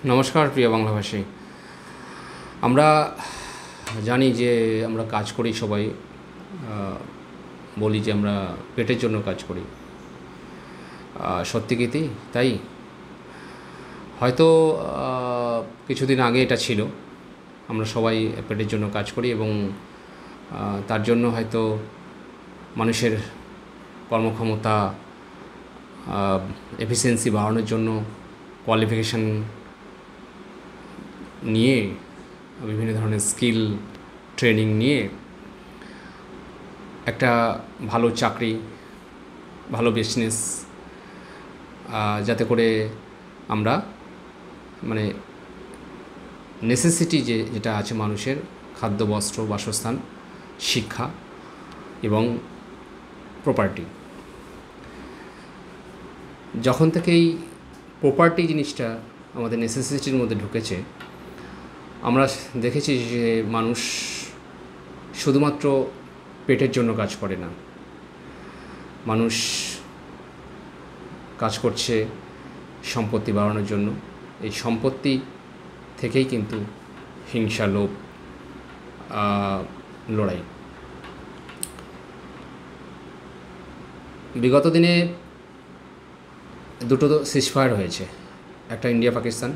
নমস্কার প্রিয় বাংলাভাষী। আমরা জানি যে আমরা কাজ করি সবাই, বলি যে আমরা পেটের জন্য কাজ করি। সত্যি কি তাই? হয়তো কিছুদিন আগে এটা ছিল, আমরা সবাই পেটের জন্য কাজ করি এবং তার জন্য হয়তো মানুষের কর্মক্ষমতা, এফিসিয়েন্সি বাড়ানোর জন্য কোয়ালিফিকেশান নিয়ে, বিভিন্ন ধরনের স্কিল ট্রেনিং নিয়ে একটা ভালো চাকরি, ভালো বিজনেস, যাতে করে আমরা মানে নেসেসিটি যেটা আছে মানুষের, খাদ্য, বস্ত্র, বাসস্থান, শিক্ষা এবং প্রপার্টি, যখন থেকেই প্রপার্টি জিনিসটা আমাদের নেসেসিটির মধ্যে ঢুকেছে, আমরা দেখেছি যে মানুষ শুধুমাত্র পেটের জন্য কাজ করে না, মানুষ কাজ করছে সম্পত্তি বাড়ানোর জন্য। এই সম্পত্তি থেকেই কিন্তু হিংসা, লোভ, লড়াই। বিগত দিনে দুটো সিজফায়ার হয়েছে, একটা ইন্ডিয়া পাকিস্তান।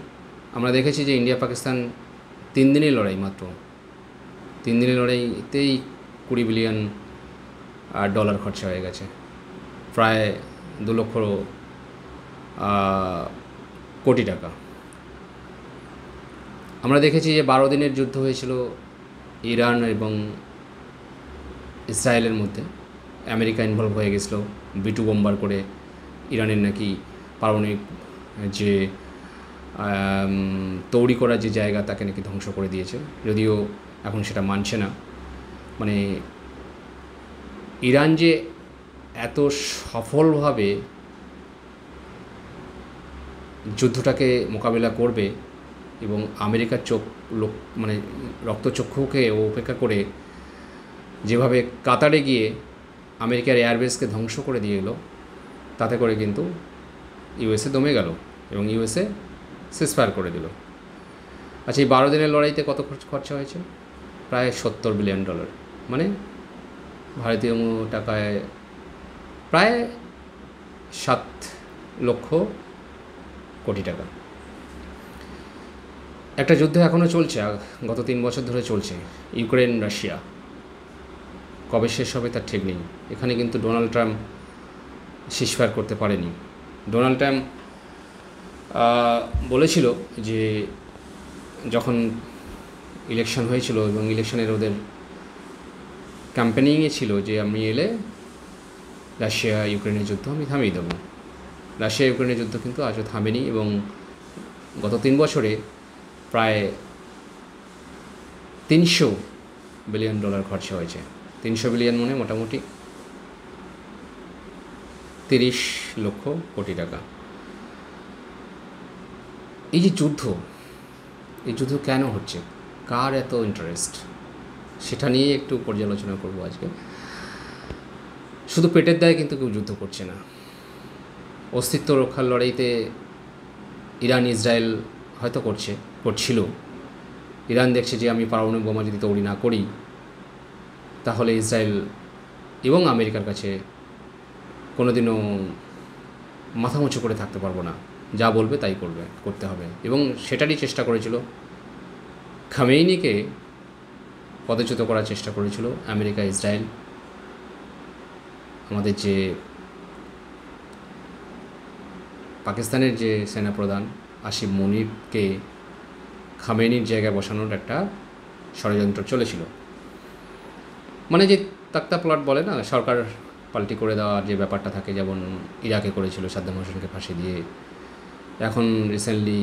আমরা দেখেছি যে ইন্ডিয়া পাকিস্তান 3 দিনের লড়াই, মাত্র 3 দিনের লড়াইতেই $20 বিলিয়ন খরচা হয়ে গেছে, প্রায় 2 লক্ষ কোটি টাকা। আমরা দেখেছি যে 12 দিনের যুদ্ধ হয়েছিল ইরান এবং ইসরায়েলের মধ্যে। আমেরিকা ইনভলভ হয়ে গেছিলো B-2 বোম্বার করে ইরানের নাকি পারমাণবিক যে তৈরি করা যে জায়গা, তাকে নাকি ধ্বংস করে দিয়েছে, যদিও এখন সেটা মানছে না। মানে ইরান যে এত সফলভাবে যুদ্ধটাকে মোকাবিলা করবে এবং আমেরিকার মানে রক্তচক্ষুকে উপেক্ষা করে যেভাবে কাতারে গিয়ে আমেরিকার এয়ারবেসকে ধ্বংস করে দিয়ে এলো, তাতে করে কিন্তু ইউএসএ দমে গেল এবং ইউএসএ সিজফায়ার করে দিল। আচ্ছা, এই 12 দিনের লড়াইতে কত খরচা হয়েছে? প্রায় $70 বিলিয়ন, মানে ভারতীয় টাকায় প্রায় 7 লক্ষ কোটি টাকা। একটা যুদ্ধ এখনও চলছে, গত 3 বছর ধরে চলছে, ইউক্রেন রাশিয়া। কবে শেষ হবে তার ঠিক নেই। এখানে কিন্তু ডোনাল্ড ট্রাম্প সিজফায়ার করতে পারেনি। ডোনাল্ড ট্রাম্প বলেছিল যে যখন ইলেকশন হয়েছিল এবং ইলেকশনের ওদের ক্যাম্পেনিংয়ে ছিল যে আমি এলে রাশিয়া ইউক্রেনের যুদ্ধ আমি থামিয়ে দেবো। রাশিয়া ইউক্রেনের যুদ্ধ কিন্তু আজও থামেনি এবং গত 3 বছরে প্রায় $300 বিলিয়ন খরচা হয়েছে। 300 বিলিয়ন মানে মোটামুটি 30 লক্ষ কোটি টাকা। এই যে যুদ্ধ, এই যুদ্ধ কেন হচ্ছে, কার এত ইন্টারেস্ট, সেটা নিয়ে একটু পর্যালোচনা করব আজকে। শুধু পেটের দায়ে কিন্তু কেউ যুদ্ধ করছে না। অস্তিত্ব রক্ষার লড়াইতে ইরান ইসরায়েল হয়তো করছিল। ইরান দেখছে যে আমি পারমাণবিক বোমা যদি তৈরি না করি, তাহলে ইসরায়েল এবং আমেরিকার কাছে কোনোদিনও মাথা উঁচু করে থাকতে পারবো না, যা বলবে তাই করতে হবে। এবং সেটারই চেষ্টা করেছিল, খামেইনিকে পদচ্যুত করার চেষ্টা করেছিল আমেরিকা, ইসরায়েল। আমাদের যে পাকিস্তানের যে সেনাপ্রধান আসিফ মনিরকে খামেইনির জায়গায় বসানোর একটা ষড়যন্ত্র চলেছিল। মানে যে তাক্তা প্লট বলে না, সরকার পাল্টি করে দেওয়ার যে ব্যাপারটা থাকে, যেমন ইরাকে করেছিল সাদ্দাম হোসেনকে ফাঁসি দিয়ে। এখন রিসেন্টলি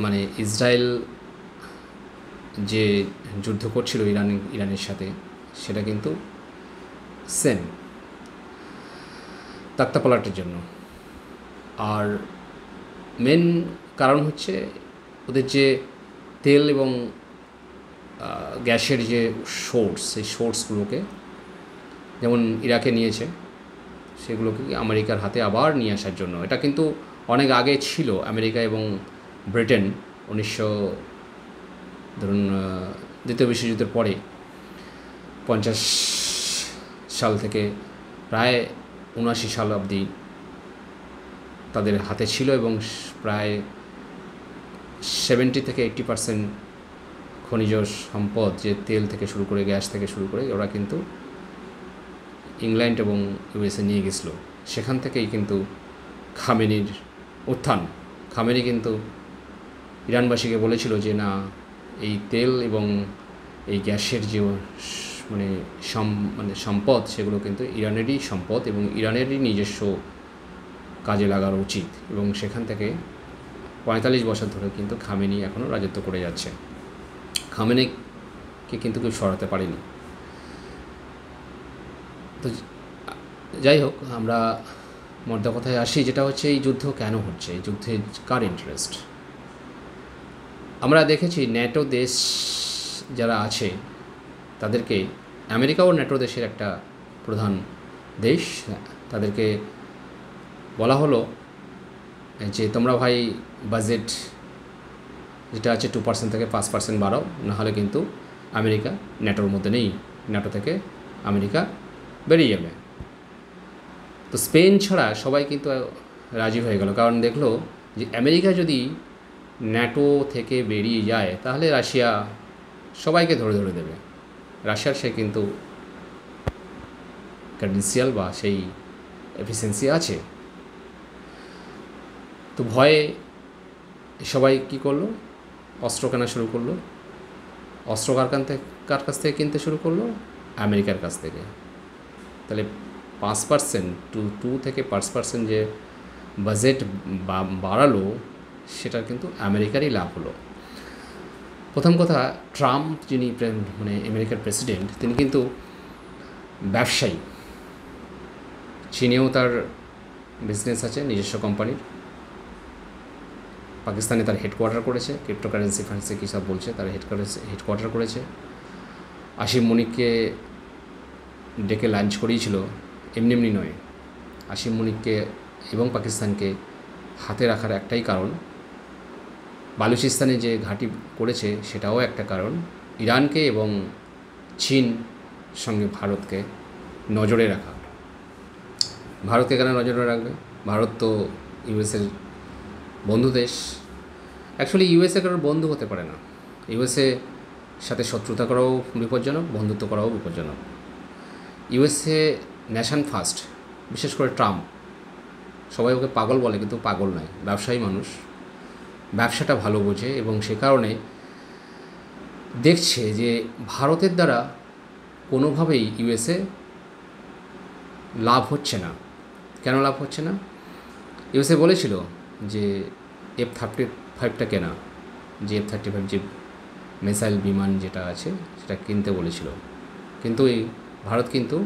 মানে ইসরায়েল যে যুদ্ধ করছিল ইরানের সাথে, সেটা কিন্তু সেম তাক্তা প্লটের জন্য। আর মেন কারণ হচ্ছে ওদের যে তেল এবং গ্যাসের যে সোর্স, সেই সোর্সগুলোকে যেমন ইরাকে নিয়েছে, সেগুলোকে আমেরিকার হাতে আবার নিয়ে আসার জন্য। এটা কিন্তু অনেক আগে ছিল আমেরিকা এবং ব্রিটেন ধরুন দ্বিতীয় বিশ্বযুদ্ধের পরে 50 সাল থেকে প্রায় 79 সাল অবধি তাদের হাতে ছিল এবং প্রায় 70 থেকে 80% খনিজ সম্পদ, যে তেল থেকে শুরু করে গ্যাস থেকে শুরু করে, ওরা কিন্তু ইংল্যান্ড এবং ইউএসএ নিয়ে গেছিলো। সেখান থেকেই কিন্তু খামেনির উত্থান। খামেনি কিন্তু ইরানবাসীকে বলেছিল যে না, এই তেল এবং এই গ্যাসের যে সম্পদ, সেগুলো কিন্তু ইরানেরই সম্পদ এবং ইরানেরই নিজস্ব কাজে লাগানো উচিত। এবং সেখান থেকে 45 বছর ধরে কিন্তু খামেনি এখনও রাজত্ব করে যাচ্ছে। খামেনিকে কিন্তু কেউ সরাতে পারেনি। তো যাই হোক, আমরা মোদ্দা কথায় আসি, যেটা হচ্ছে এই যুদ্ধ কেন হচ্ছে, এই যুদ্ধে কার ইন্টারেস্ট। আমরা দেখেছি ন্যাটো দেশ যারা আছে তাদেরকে, আমেরিকাও ন্যাটো দেশের একটা প্রধান দেশ, তাদেরকে বলা হলো যে তোমরা ভাই বাজেট যেটা আছে 2% থেকে 5% বাড়াও, নাহলে কিন্তু আমেরিকা ন্যাটোর মধ্যে নেই, ন্যাটো থেকে আমেরিকা বেরিয়ে যাবে। তো স্পেন ছাড়া সবাই কিন্তু রাজি হয়ে গেল, কারণ দেখলো যে আমেরিকা যদি ন্যাটো থেকে বেরিয়ে যায় তাহলে রাশিয়া সবাইকে ধরে ধরে দেবে। রাশিয়ার সে কিন্তু ক্রেডেন্সিয়াল বা সেই এফিসিয়েন্সি আছে। তো ভয়ে সবাই কি করলো, অস্ত্র কেনা শুরু করলো। অস্ত্র কার কাছ থেকে কিনতে শুরু করলো? আমেরিকার কাছ থেকে। তাহলে 5% 2 থেকে 5% যে বাজেট বাড়ালো, সেটা কিন্তু আমেরিকারই লাভ হলো। প্রথম কথা, ট্রাম্প যিনি আমেরিকার প্রেসিডেন্ট, তিনি কিন্তু ব্যবসায়ী। চীনেও তার বিজনেস আছে, নিজস্ব কোম্পানির। পাকিস্তানে তার হেডকোয়ার্টার করেছে, ক্রিপ্টোকারেন্সি ফান্ডসে কী সব বলছে, তার হেডকোয়ার্টার করেছে। আসিম মনিককে ডেকে লাঞ্চ করিয়েছিল, এমনি নয়। আসিম মনিককে এবং পাকিস্তানকে হাতে রাখার একটাই কারণ, বালুচিস্তানে যে ঘাঁটি করেছে সেটাও একটা কারণ, ইরানকে এবং চীন সঙ্গে ভারতকে নজরে রাখা। ভারতকে কেন নজরে রাখবে? ভারত তো ইউএসএর বন্ধু দেশ। অ্যাকচুয়ালি ইউএসএ কারোর বন্ধু হতে পারে না। ইউএসএ সাথে শত্রুতা করাও বিপজ্জনক, বন্ধুত্ব করাও বিপজ্জনক। ইউএসএ নেশন ফার্স্ট, বিশেষ করে ট্রাম্প, সবাই ওকে পাগল বলে, কিন্তু পাগল নয়, ব্যবসায়ী মানুষ, ব্যবসাটা ভালো বোঝে এবং সে কারণে দেখছে যে ভারতের দ্বারা কোনোভাবেই ইউএসএ লাভ হচ্ছে না। কেন লাভ হচ্ছে না? ইউএসএ বলেছিল যে F-35টা কেনা, যে F-35 যে মিসাইল বিমান যেটা আছে সেটা কিনতে বলেছিল, কিন্তু এই ভারত কিন্তু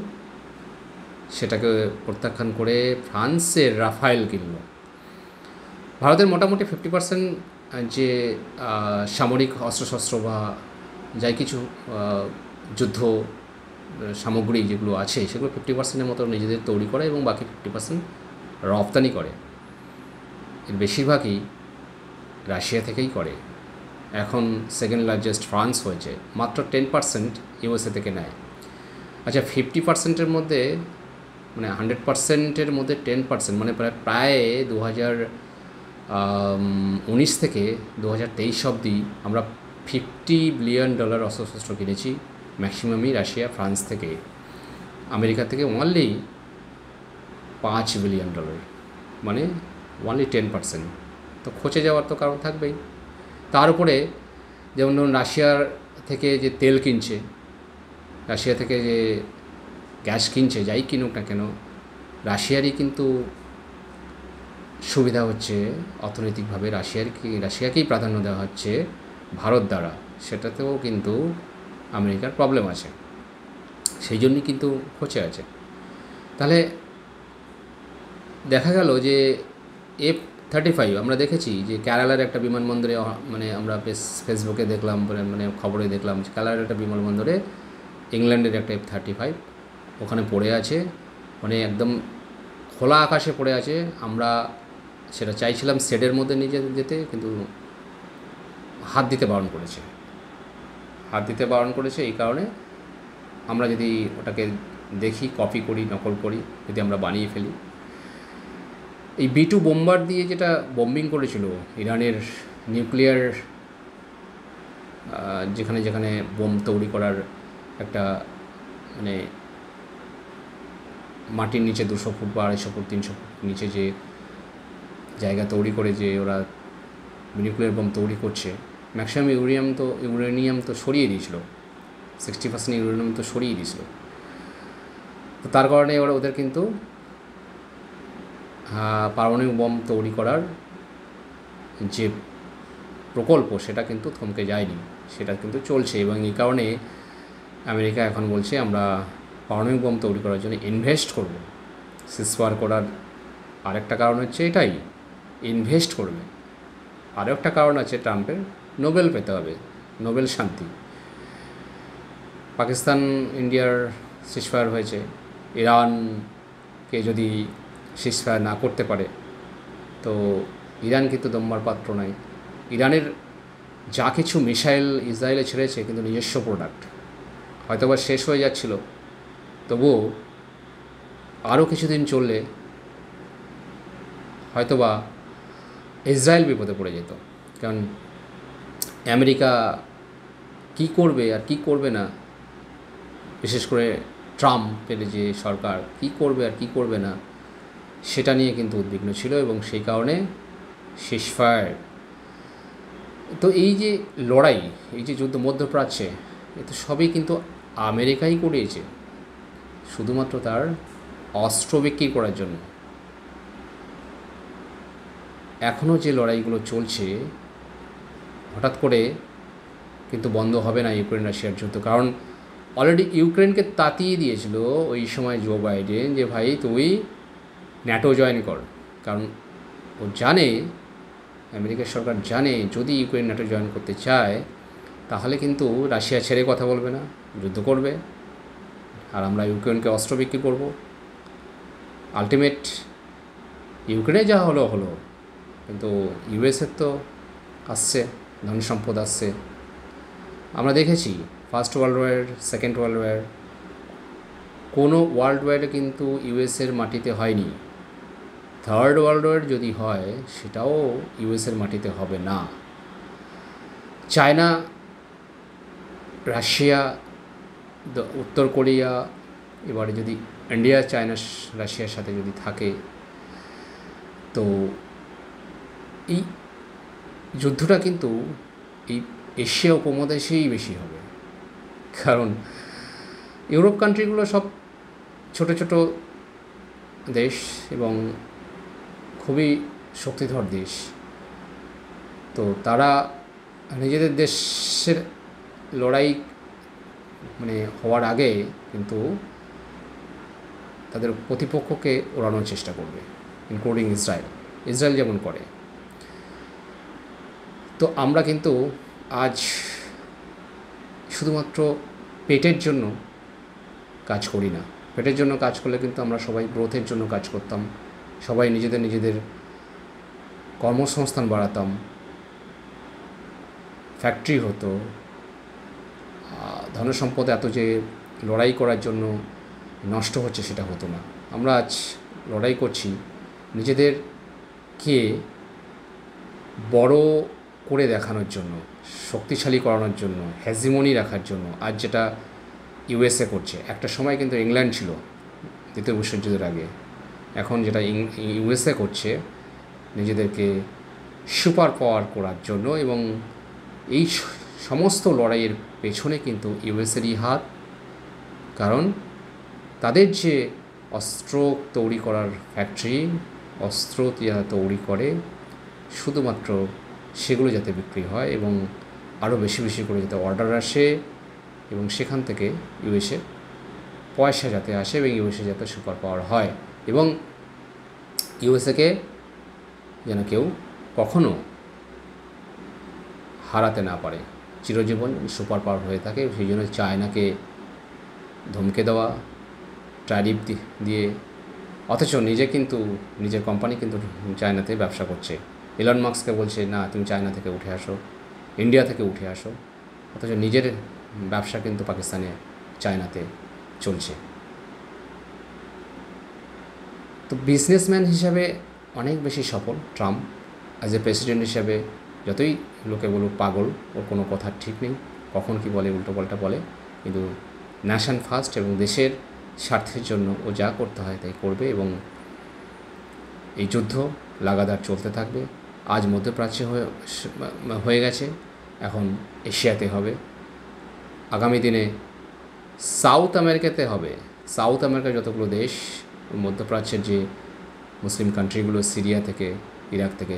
সেটাকে প্রত্যাখ্যান করে ফ্রান্সের রাফায়েল কিনল। ভারতের মোটামুটি 50% যে সামরিক অস্ত্রশস্ত্র বা যাই কিছু যুদ্ধ সামগ্রী যেগুলো আছে, সেগুলো 50%-এর মতো নিজেদের তৈরি করে এবং বাকি 50% রপ্তানি করে। এর বেশিরভাগই রাশিয়া থেকেই করে। এখন সেকেন্ড লার্জেস্ট ফ্রান্স হয়েছে, মাত্র 10% ইউএসএ থেকে নেয়। আচ্ছা, 50%-এর মধ্যে 100%-এর মধ্যে 10%, প্রায় 2019 থেকে 2023 অবধি আমরা $50 বিলিয়ন অস্ত্রশস্ত্র কিনেছি, ম্যাক্সিমামই রাশিয়া, ফ্রান্স থেকে। আমেরিকা থেকে অনলি $5 বিলিয়ন, অনলি 10%। তো খচে যাওয়ার তো কারণ থাকবেই। তার উপরে যেমন ধরুন রাশিয়ার থেকে যে তেল কিনছে, রাশিয়া থেকে যে গ্যাস কিনছে, যাই কিনুক না কেন, রাশিয়ারই কিন্তু সুবিধা হচ্ছে অর্থনৈতিকভাবে। রাশিয়াকেই প্রাধান্য দেওয়া হচ্ছে ভারত দ্বারা, সেটাতেও কিন্তু আমেরিকার প্রবলেম আছে, সেই জন্যই কিন্তু খচে আছে। তাহলে দেখা গেল যে F-35 আমরা দেখেছি যে কেরালার একটা বিমানবন্দরে, আমরা ফেসবুকে দেখলাম, খবরে দেখলাম যে কেরালার একটা বিমানবন্দরে ইংল্যান্ডের একটা F-35 ওখানে পড়ে আছে, একদম খোলা আকাশে পড়ে আছে। আমরা সেটা চাইছিলাম শেডের মধ্যে নিয়ে যেতে, কিন্তু হাত দিতে বারণ করেছে। এই কারণে আমরা যদি ওটাকে দেখি, কপি করি, নকল করি, যদি আমরা বানিয়ে ফেলি, এই B2 বোম্বার দিয়ে যেটা বম্বিং করেছিল ইরানের নিউক্লিয়ার যেখানে যেখানে বোম তৈরি করার একটা মানে মাটির নিচে 200 ফুট বা 250 ফুট 300 ফুট নিচে যে জায়গা তৈরি করে যে ওরা নিউক্লিয়ার বোম তৈরি করছে, ম্যাক্সিমাম ইউরেনিয়াম তো সরিয়ে দিয়েছিল, 60% ইউরেনিয়াম তো সরিয়ে দিয়েছিল। তো তার কারণে ওদের কিন্তু পারমাণবিক বোম তৈরি করার যে প্রকল্প সেটা কিন্তু থমকে যায়নি, সেটা কিন্তু চলছে। এবং এই কারণে আমেরিকা এখন বলছে আমরা পারমাণবিক বোম তৈরি করার জন্য ইনভেস্ট করব। সিজফায়ার করার আরেকটা কারণ হচ্ছে এটাই, ইনভেস্ট করবে। আরও একটা কারণ আছে, ট্রাম্পের নোবেল পেতে হবে, নোবেল শান্তি। পাকিস্তান ইন্ডিয়ার সিজফায়ার হয়েছে, ইরানকে যদি সিজফায়ার না করতে পারে তো ইরান কিন্তু দম্বার পাত্র নয়। ইরানের যা কিছু মিসাইল ইসরায়েলে ছেড়েছে কিন্তু নিজস্ব প্রোডাক্ট, হয়তোবা শেষ হয়ে যাচ্ছিল, তবুও আরও কিছুদিন চললে হয়তোবা ইসরায়েল বিপদে পড়ে যেত। কারণ আমেরিকা কি করবে আর কি করবে না, বিশেষ করে ট্রাম্পের যে সরকার কি করবে আর কি করবে না সেটা নিয়ে কিন্তু উদ্বিগ্ন ছিল, এবং সেই কারণে সিজফায়ার। তো এই যে লড়াই, এই যে যুদ্ধ মধ্যপ্রাচ্যে, এ তো সবই কিন্তু আমেরিকাই করিয়েছে, শুধুমাত্র তার অস্ত্র বিক্রি করার জন্য। এখনও যে লড়াইগুলো চলছে হঠাৎ করে কিন্তু বন্ধ হবে না ইউক্রেন রাশিয়ার যুদ্ধ। কারণ অলরেডি ইউক্রেনকে তাতিয়ে দিয়েছিল ওই সময় জো বাইডেন যে ভাই তুই ন্যাটো জয়েন কর। কারণ ও জানে, আমেরিকার সরকার জানে, যদি ইউক্রেন ন্যাটো জয়েন করতে চায় তাহলে কিন্তু রাশিয়া ছেড়ে কথা বলবে না, যুদ্ধ করবে, আর আমরা ইউক্রেনকে অস্ত্র বিক্রি করব। আলটিমেট ইউক্রেনে যা হলো, কিন্তু ইউএসের তো আসছে, ধন সম্পদ আসছে। আমরা দেখেছি first world war, second world war, কোনো ওয়ার্ল্ড ওয়ারে কিন্তু ইউএসের মাটিতে হয়নি। থার্ড ওয়ার্ল্ড ওয়ার যদি হয় সেটাও ইউএসের মাটিতে হবে না। চায়না, রাশিয়া, উত্তর কোরিয়া, এবারে যদি ইন্ডিয়া চায়না রাশিয়ার সাথে যদি থাকে তো এই যুদ্ধটা কিন্তু এই এশিয়া উপমহাদেশেই বেশি হবে। কারণ ইউরোপ কান্ট্রিগুলো সব ছোট ছোট দেশ এবং খুবই শক্তিধর দেশ, তো তারা নিজেদের দেশের লড়াই মানে হওয়ার আগে কিন্তু তাদের প্রতিপক্ষকে ওড়ানোর চেষ্টা করবে, ইনক্লুডিং ইসরায়েল যেমন করে। তো আমরা কিন্তু আজ শুধুমাত্র পেটের জন্য কাজ করি না। পেটের জন্য কাজ করলে কিন্তু আমরা সবাই গ্রোথের জন্য কাজ করতাম, সবাই নিজেদের কর্মসংস্থান বাড়াতাম, ফ্যাক্টরি হতো, ধনসম্পদ এত যে লড়াই করার জন্য নষ্ট হচ্ছে সেটা হতো না। আমরা আজ লড়াই করছি নিজেদেরকে বড় করে দেখানোর জন্য, শক্তিশালী করানোর জন্য, হেজিমনি রাখার জন্য। আজ যেটা ইউএসএ করছে, একটা সময় কিন্তু ইংল্যান্ড ছিল দ্বিতীয় বিশ্বযুদ্ধের আগে, এখন যেটা ইউএসএ করছে নিজেদেরকে সুপার পাওয়ার করার জন্য, এবং এই সমস্ত লড়াইয়ের পেছনে কিন্তু ইউএসএরই হাত। কারণ তাদের যে অস্ত্র তৈরি করার ফ্যাক্টরি, অস্ত্র যারা তৈরি করে, শুধুমাত্র সেগুলো যাতে বিক্রি হয় এবং আরও বেশি বেশি করে যাতে অর্ডার আসে, এবং সেখান থেকে ইউএসএ পয়সা যাতে আসে এবং ইউএসএ যাতে সুপার পাওয়ার হয়, এবং ইউএসএকে যেন কেউ কখনো হারাতে না পারে, চিরজীবন সুপার পাওয়ার হয়ে থাকে। সেই জন্য চায়নাকে ধমকে দেওয়া, ট্যারিফ দিয়ে অথচ নিজে কিন্তু নিজের কোম্পানি কিন্তু চায়নাতে ব্যবসা করছে। ইলন মাস্ককে বলছে না তুমি চায়না থেকে উঠে আসো, ইন্ডিয়া থেকে উঠে আসো, অথচ নিজের ব্যবসা কিন্তু পাকিস্তানে চায়নাতে চলছে। তো বিজনেসম্যান হিসাবে অনেক বেশি সফল ট্রাম্প। অ্যাজ এ প্রেসিডেন্ট হিসাবে যতই লোকে বলুক পাগল, ওর কোনো কথার ঠিক নেই, কখন কী বলে উল্টোপাল্টা বলে, কিন্তু ন্যাশন ফার্স্ট এবং দেশের স্বার্থের জন্য ও যা করতে হয় তাই করবে এবং এই যুদ্ধ লাগাতার চলতে থাকবে। আজ মধ্যপ্রাচ্যে হয়ে গেছে, এখন এশিয়াতে হবে, আগামী দিনে সাউথ আমেরিকাতে হবে। সাউথ আমেরিকার যতগুলো দেশ, মধ্যপ্রাচ্যের যে মুসলিম কান্ট্রিগুলো, সিরিয়া থেকে, ইরাক থেকে,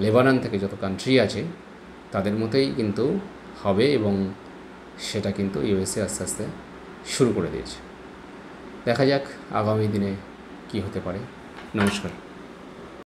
লেবানন থেকে যত কান্ট্রি আছে তাদের মতোই কিন্তু হবে এবং সেটা কিন্তু ইউএসএ আস্তে আস্তে শুরু করে দিয়েছে। দেখা যাক আগামী দিনে কী হতে পারে। নমস্কার।